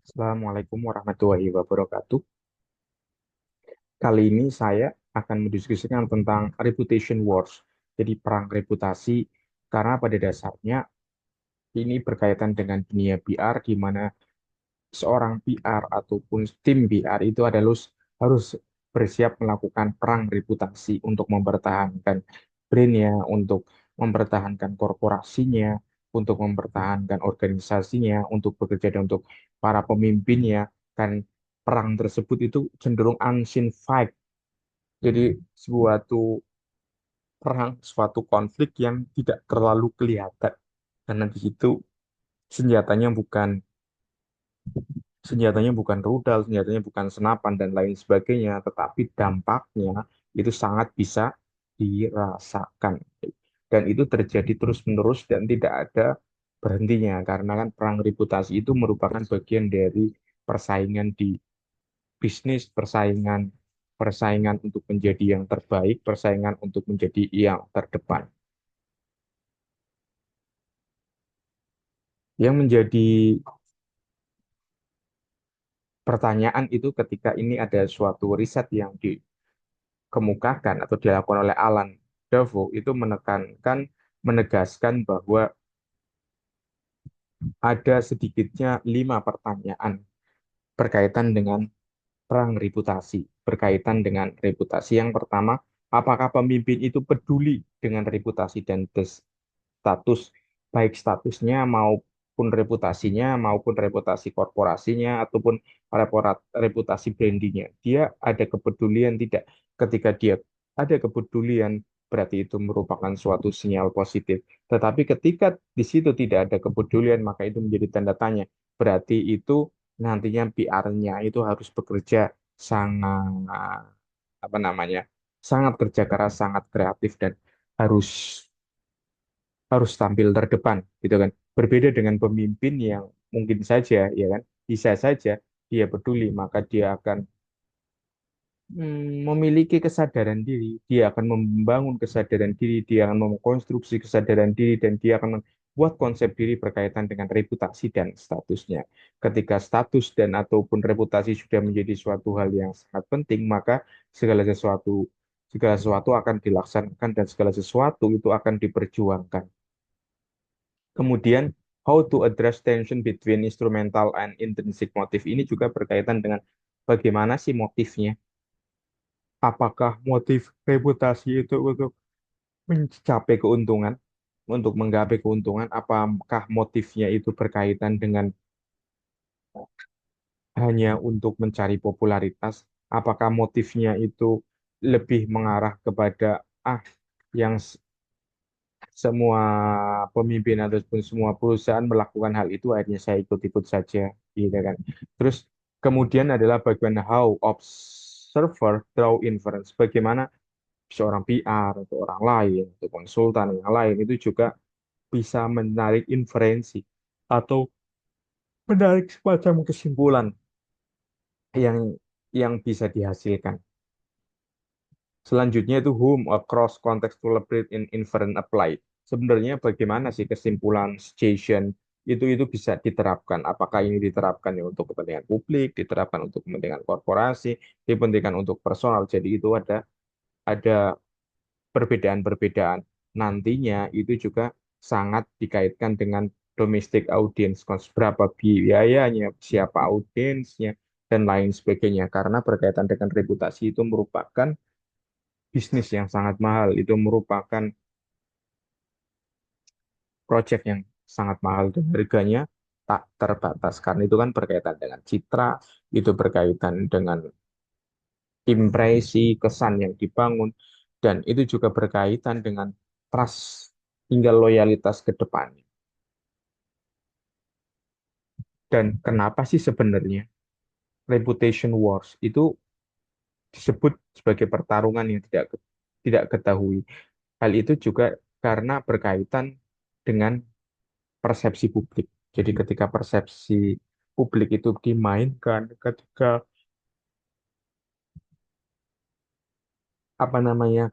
Assalamualaikum warahmatullahi wabarakatuh. Kali ini saya akan mendiskusikan tentang reputation wars, jadi perang reputasi, karena pada dasarnya ini berkaitan dengan dunia PR, di mana seorang PR ataupun tim PR itu adalah harus bersiap melakukan perang reputasi untuk mempertahankan brandnya, untuk mempertahankan korporasinya, untuk mempertahankan organisasinya, untuk bekerja dan untuk para pemimpinnya. Kan perang tersebut itu cenderung unseen fight, jadi suatu perang, suatu konflik yang tidak terlalu kelihatan. Karena di situ senjatanya bukan senjatanya bukan rudal, senjatanya bukan senapan dan lain sebagainya, tetapi dampaknya itu sangat bisa dirasakan. Dan itu terjadi terus-menerus dan tidak ada berhentinya, karena kan perang reputasi itu merupakan bagian dari persaingan di bisnis, persaingan persaingan untuk menjadi yang terbaik, persaingan untuk menjadi yang terdepan. Yang menjadi pertanyaan itu ketika ini ada suatu riset yang dikemukakan atau dilakukan oleh Alan Davo itu menegaskan bahwa ada sedikitnya 5 pertanyaan berkaitan dengan perang reputasi, berkaitan dengan reputasi. Yang pertama, apakah pemimpin itu peduli dengan reputasi dan status, baik statusnya maupun reputasinya, maupun reputasi korporasinya, ataupun reputasi brandingnya. Dia ada kepedulian tidak? Ketika dia ada kepedulian, berarti itu merupakan suatu sinyal positif. Tetapi ketika di situ tidak ada kepedulian, maka itu menjadi tanda tanya. Berarti itu nantinya PR-nya itu harus bekerja sangat apa namanya, sangat kerja keras, sangat kreatif dan harus harus tampil terdepan gitu kan. Berbeda dengan pemimpin yang mungkin saja ya kan bisa saja dia peduli, maka dia akan memiliki kesadaran diri, dia akan membangun kesadaran diri, dia akan mengkonstruksi kesadaran diri dan dia akan membuat konsep diri berkaitan dengan reputasi dan statusnya. Ketika status dan ataupun reputasi sudah menjadi suatu hal yang sangat penting, maka segala sesuatu segala sesuatu akan dilaksanakan dan segala sesuatu itu akan diperjuangkan. Kemudian, how to address tension between instrumental and intrinsic motif ini juga berkaitan dengan bagaimana sih motifnya. Apakah motif reputasi itu untuk mencapai keuntungan, untuk menggapai keuntungan? Apakah motifnya itu berkaitan dengan hanya untuk mencari popularitas? Apakah motifnya itu lebih mengarah kepada ah yang semua pemimpin ataupun semua perusahaan melakukan hal itu, akhirnya saya ikut-ikut saja gitu kan. Terus kemudian adalah bagian how observer draw inference, bagaimana seorang PR atau orang lain atau konsultan yang lain itu juga bisa menarik inferensi atau menarik semacam kesimpulan yang bisa dihasilkan. Selanjutnya itu whom across context to collaborate in inference apply. Sebenarnya bagaimana sih kesimpulan suggestion itu bisa diterapkan? Apakah ini diterapkan ya untuk kepentingan publik, diterapkan untuk kepentingan korporasi, diterapkan untuk personal. Jadi itu ada perbedaan-perbedaan. Nantinya itu juga sangat dikaitkan dengan domestic audience, berapa biayanya, siapa audiensnya, dan lain sebagainya. Karena berkaitan dengan reputasi itu merupakan bisnis yang sangat mahal, itu merupakan proyek yang sangat mahal dan harganya tak terbatas. Karena itu kan berkaitan dengan citra, itu berkaitan dengan impresi, kesan yang dibangun, dan itu juga berkaitan dengan trust hingga loyalitas ke depannya. Dan kenapa sih sebenarnya reputation wars itu disebut sebagai pertarungan yang tidak ketahui? Hal itu juga karena berkaitan dengan persepsi publik. Jadi ketika persepsi publik itu dimainkan, ketika apa namanya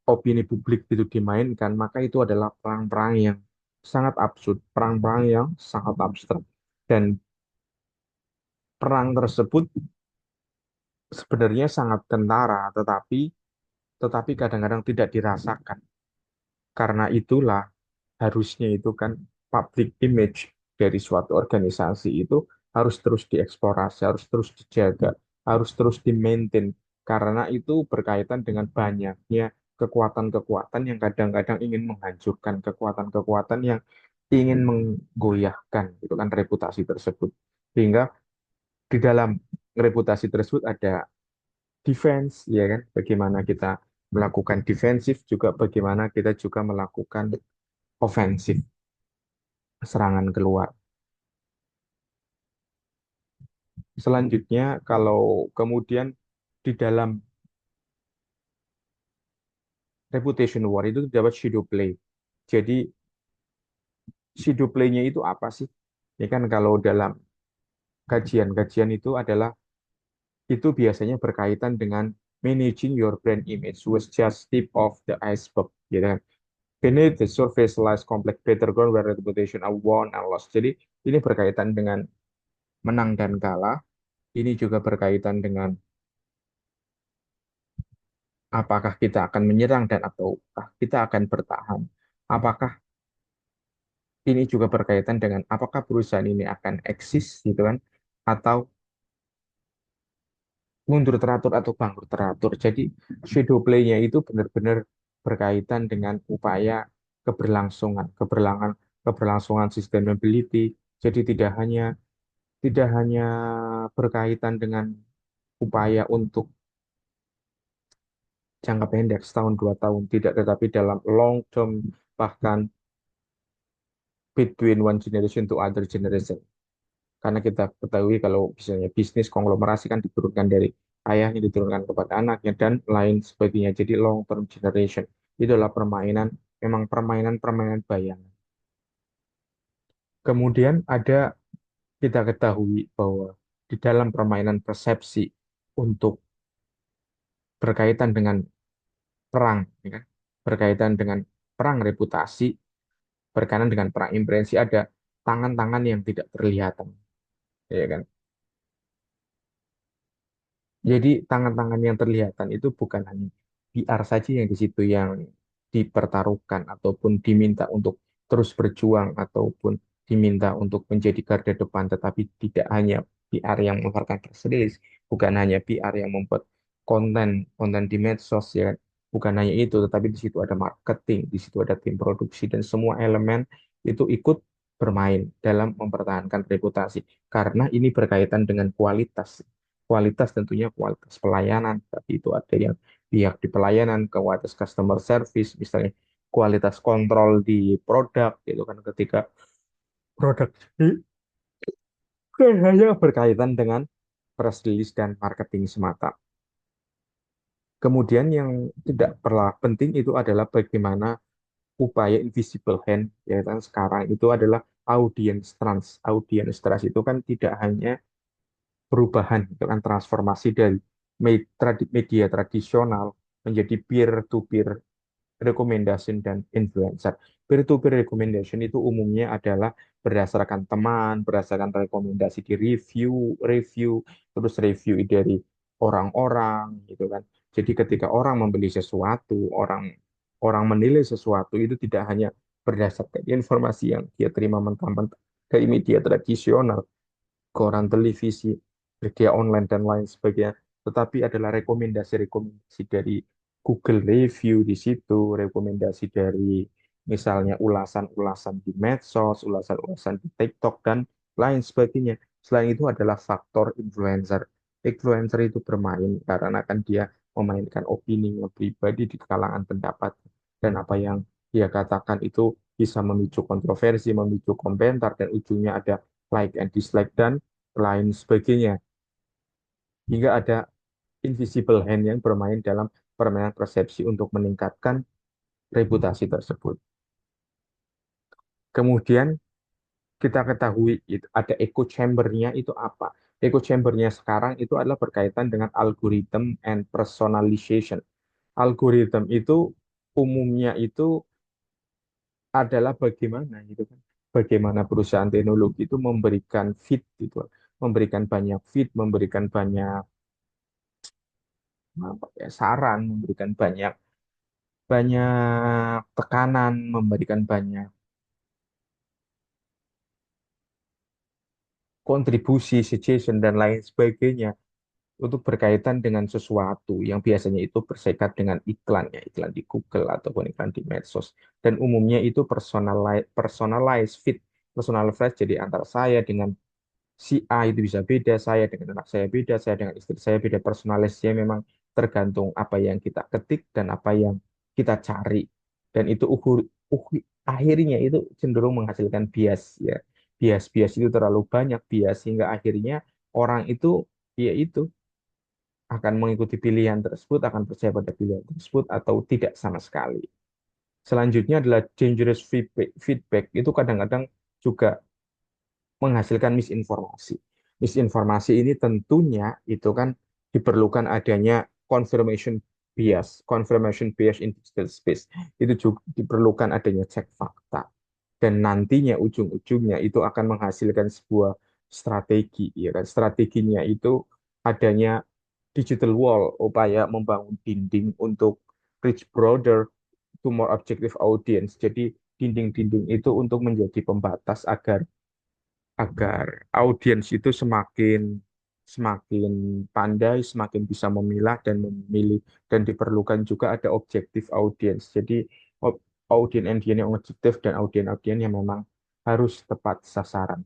opini publik itu dimainkan, maka itu adalah perang-perang yang sangat absurd, perang-perang yang sangat abstrak. Dan perang tersebut sebenarnya sangat kentara, tetapi kadang-kadang tidak dirasakan. Karena itulah harusnya itu kan public image dari suatu organisasi itu harus terus dieksplorasi, harus terus dijaga, harus terus di-maintain. Karena itu berkaitan dengan banyaknya kekuatan-kekuatan yang kadang-kadang ingin menghancurkan, kekuatan-kekuatan yang ingin menggoyahkan itu kan reputasi tersebut. Sehingga di dalam reputasi tersebut ada defense, ya kan? Bagaimana kita melakukan defensif, juga bagaimana kita juga melakukan ofensif, serangan keluar. Selanjutnya, kalau kemudian di dalam reputation war itu dapat shadow play. Jadi shadow play-nya itu apa sih? Ya kan kalau dalam kajian-kajian itu adalah itu biasanya berkaitan dengan managing your brand image was just tip of the iceberg, gitu kan. Beneath the surface lies complex battleground where reputation are won and lost. Jadi ini berkaitan dengan menang dan kalah. Ini juga berkaitan dengan apakah kita akan menyerang dan ataukah kita akan bertahan. Apakah ini juga berkaitan dengan apakah perusahaan ini akan eksis gitu kan atau mundur teratur atau bangkrut teratur. Jadi shadow play-nya itu benar-benar berkaitan dengan upaya keberlangsungan sustainability. Jadi tidak hanya berkaitan dengan upaya untuk jangka pendek setahun dua tahun tidak, tetapi dalam long term, bahkan between one generation to other generation. Karena kita ketahui kalau misalnya bisnis konglomerasi kan diturunkan dari ayahnya, diturunkan kepada anaknya dan lain sebagainya. Jadi long term generation itu adalah permainan, memang permainan-permainan bayangan. Kemudian kita ketahui bahwa di dalam permainan persepsi untuk berkaitan dengan perang, ya kan? Berkaitan dengan perang reputasi, berkaitan dengan perang impresi, ada tangan-tangan yang tidak terlihat, ya kan? Jadi tangan-tangan yang terlihatan itu bukan hanya PR saja yang di situ yang dipertaruhkan ataupun diminta untuk terus berjuang ataupun diminta untuk menjadi garda depan, tetapi tidak hanya PR yang mengeluarkan press release, bukan hanya PR yang membuat konten konten di medsos, ya kan? Bukan hanya itu, tetapi di situ ada marketing, di situ ada tim produksi dan semua elemen itu ikut bermain dalam mempertahankan reputasi karena ini berkaitan dengan kualitas. Kualitas tentunya kualitas pelayanan, tapi itu ada yang pihak di pelayanan, kualitas customer service, misalnya kualitas kontrol di produk, itu kan ketika produk ini hanya berkaitan dengan press release dan marketing semata. Kemudian yang tidak pernah penting itu adalah bagaimana upaya invisible hand, ya kan sekarang itu adalah audience trust. Audience trust itu kan tidak hanya perubahan, itu kan transformasi dari media tradisional menjadi peer-to-peer recommendation dan influencer. Peer-to-peer recommendation itu umumnya adalah berdasarkan teman, berdasarkan rekomendasi di review, terus review dari orang-orang, gitu kan. Jadi ketika orang membeli sesuatu, orang orang menilai sesuatu itu tidak hanya berdasarkan informasi yang dia terima mentah-mentah dari media tradisional, koran televisi, media online dan lain sebagainya, tetapi adalah rekomendasi-rekomendasi dari Google Review di situ, rekomendasi dari misalnya ulasan-ulasan di medsos, ulasan-ulasan di TikTok dan lain sebagainya. Selain itu adalah faktor influencer. Influencer itu bermain karena kan dia memainkan opini pribadi di kalangan pendapat dan apa yang dia katakan itu bisa memicu kontroversi, memicu komentar dan ujungnya ada like and dislike dan lain sebagainya. Hingga ada invisible hand yang bermain dalam permainan persepsi untuk meningkatkan reputasi tersebut. Kemudian kita ketahui itu ada echo chamber-nya itu apa? Echo chamber-nya sekarang itu adalah berkaitan dengan algorithm and personalization. Algorithm itu umumnya itu adalah bagaimana gitu kan? Bagaimana perusahaan teknologi itu memberikan feed gitu, memberikan banyak feed, memberikan banyak apa ya, saran, memberikan banyak banyak tekanan, memberikan banyak kontribusi, suggestion dan lain sebagainya untuk berkaitan dengan sesuatu yang biasanya itu berserikat dengan iklan ya, iklan di Google ataupun iklan di medsos. Dan umumnya itu personalized feed, personalized jadi antara saya dengan si A itu bisa beda, saya dengan anak saya beda, saya dengan istri saya beda. Personalisasinya memang tergantung apa yang kita ketik dan apa yang kita cari. Dan itu akhirnya itu cenderung menghasilkan bias ya. Bias-bias itu terlalu banyak bias sehingga akhirnya orang itu ya itu akan mengikuti pilihan tersebut, akan percaya pada pilihan tersebut atau tidak sama sekali. Selanjutnya adalah dangerous feedback. Feedback itu kadang-kadang juga menghasilkan misinformasi. Misinformasi ini tentunya itu kan diperlukan adanya confirmation bias in digital space. Itu juga diperlukan adanya cek fakta. Dan nantinya ujung-ujungnya itu akan menghasilkan sebuah strategi, ya kan? Strateginya itu adanya digital wall, upaya membangun dinding untuk reach broader to more objective audience. Jadi dinding-dinding itu untuk menjadi pembatas agar agar audiens itu semakin semakin pandai, semakin bisa memilah dan memilih dan diperlukan juga ada objektif audiens. Jadi audien yang objektif dan audien yang memang harus tepat sasaran.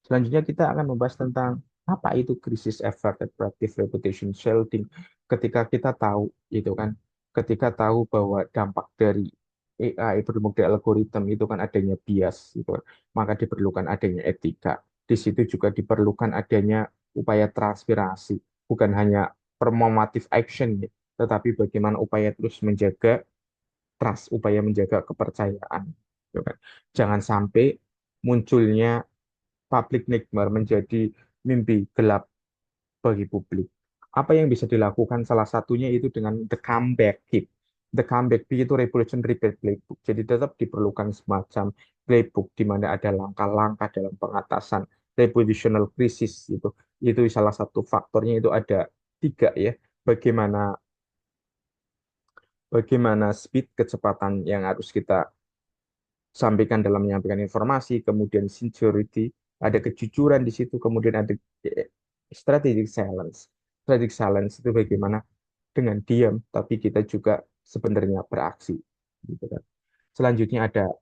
Selanjutnya kita akan membahas tentang apa itu krisis effective practice reputation shielding. Ketika kita tahu itu kan, ketika tahu bahwa dampak dari AI bermodel algoritma itu kan adanya bias gitu kan, maka diperlukan adanya etika. Di situ juga diperlukan adanya upaya transparansi, bukan hanya performative action ya, tetapi bagaimana upaya terus menjaga trust, upaya menjaga kepercayaan. Gitu kan. Jangan sampai munculnya public nightmare menjadi mimpi gelap bagi publik. Apa yang bisa dilakukan salah satunya itu dengan the comeback kit. The comeback kit itu revolution repair playbook. Jadi tetap diperlukan semacam playbook di mana ada langkah-langkah dalam pengatasan reputational crisis gitu. Itu salah satu faktornya itu ada tiga ya. Bagaimana bagaimana speed kecepatan yang harus kita sampaikan dalam menyampaikan informasi, kemudian sincerity, ada kejujuran di situ, kemudian ada strategic silence. Strategic silence itu bagaimana dengan diam, tapi kita juga sebenarnya beraksi. Gitu kan. Selanjutnya ada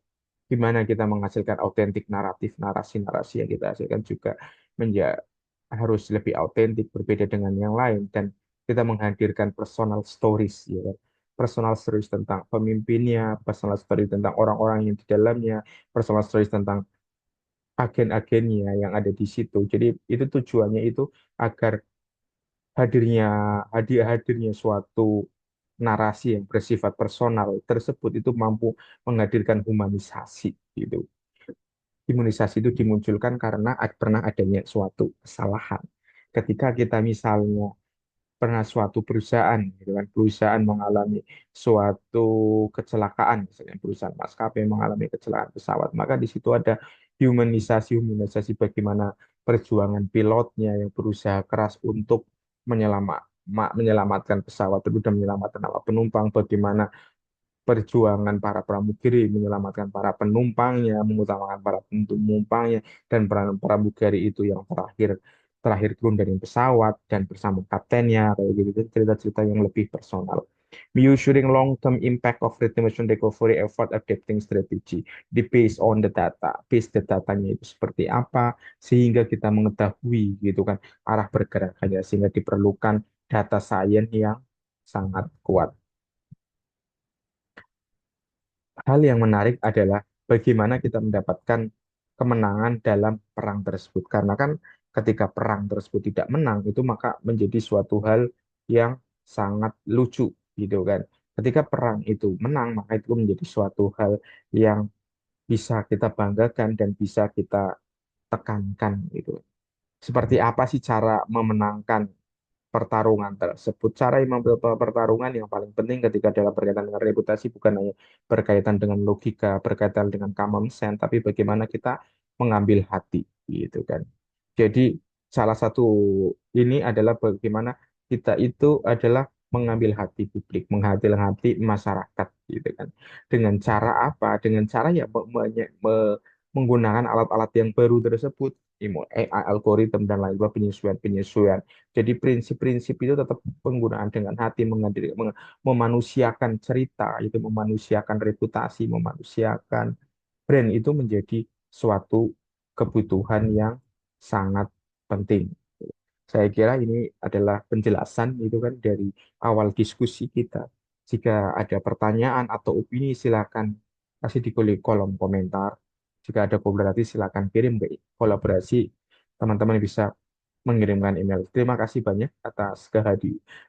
gimana kita menghasilkan autentik naratif, narasi-narasi yang kita hasilkan juga menjadi harus lebih autentik, berbeda dengan yang lain, dan kita menghadirkan personal stories, ya kan? Personal stories tentang pemimpinnya, personal stories tentang orang-orang yang di dalamnya, personal stories tentang agen-agennya yang ada di situ. Jadi itu tujuannya itu agar hadirnya hadirnya suatu narasi yang bersifat personal tersebut itu mampu menghadirkan humanisasi gitu. Imunisasi itu dimunculkan karena pernah adanya suatu kesalahan. Ketika kita misalnya pernah suatu perusahaan, gitu kan, perusahaan mengalami suatu kecelakaan, misalnya perusahaan maskapai mengalami kecelakaan pesawat, maka di situ ada humanisasi bagaimana perjuangan pilotnya yang berusaha keras untuk menyelamatkan pesawat itu dan menyelamatkan awak penumpang, bagaimana perjuangan para pramugari menyelamatkan para penumpangnya, mengutamakan para penumpangnya, dan pramugari itu yang terakhir terakhir turun dari pesawat dan bersama kaptennya, kayak gitu. Itu cerita-cerita yang lebih personal. Measuring long-term impact of retention recovery effort adapting strategy di based on the data, base the datanya itu seperti apa, sehingga kita mengetahui gitu kan arah pergerakannya, sehingga diperlukan data science yang sangat kuat. Hal yang menarik adalah bagaimana kita mendapatkan kemenangan dalam perang tersebut. Karena kan ketika perang tersebut tidak menang, itu maka menjadi suatu hal yang sangat lucu, gitu kan. Ketika perang itu menang, maka itu menjadi suatu hal yang bisa kita banggakan dan bisa kita tekankan, gitu. Seperti apa sih cara memenangkan pertarungan tersebut. Cara yang mengambil pertarungan yang paling penting ketika dalam berkaitan dengan reputasi bukan hanya berkaitan dengan logika, berkaitan dengan common sense, tapi bagaimana kita mengambil hati, gitu kan. Jadi salah satu ini adalah bagaimana kita itu adalah mengambil hati publik, mengambil hati masyarakat, gitu kan. Dengan cara apa? Dengan cara ya menggunakan alat-alat yang baru tersebut, AI, algoritma dan lain sebagainya, penyesuaian-penyesuaian. Jadi prinsip-prinsip itu tetap penggunaan dengan hati, memanusiakan cerita, itu memanusiakan reputasi, memanusiakan brand itu menjadi suatu kebutuhan yang sangat penting. Saya kira ini adalah penjelasan itu kan dari awal diskusi kita. Jika ada pertanyaan atau opini silakan kasih di kolom komentar. Jika ada kolaborasi silakan kirim ke kolaborasi. Teman-teman bisa mengirimkan email. Terima kasih banyak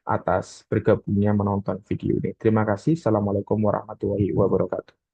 atas bergabungnya menonton video ini. Terima kasih. Assalamualaikum warahmatullahi wabarakatuh.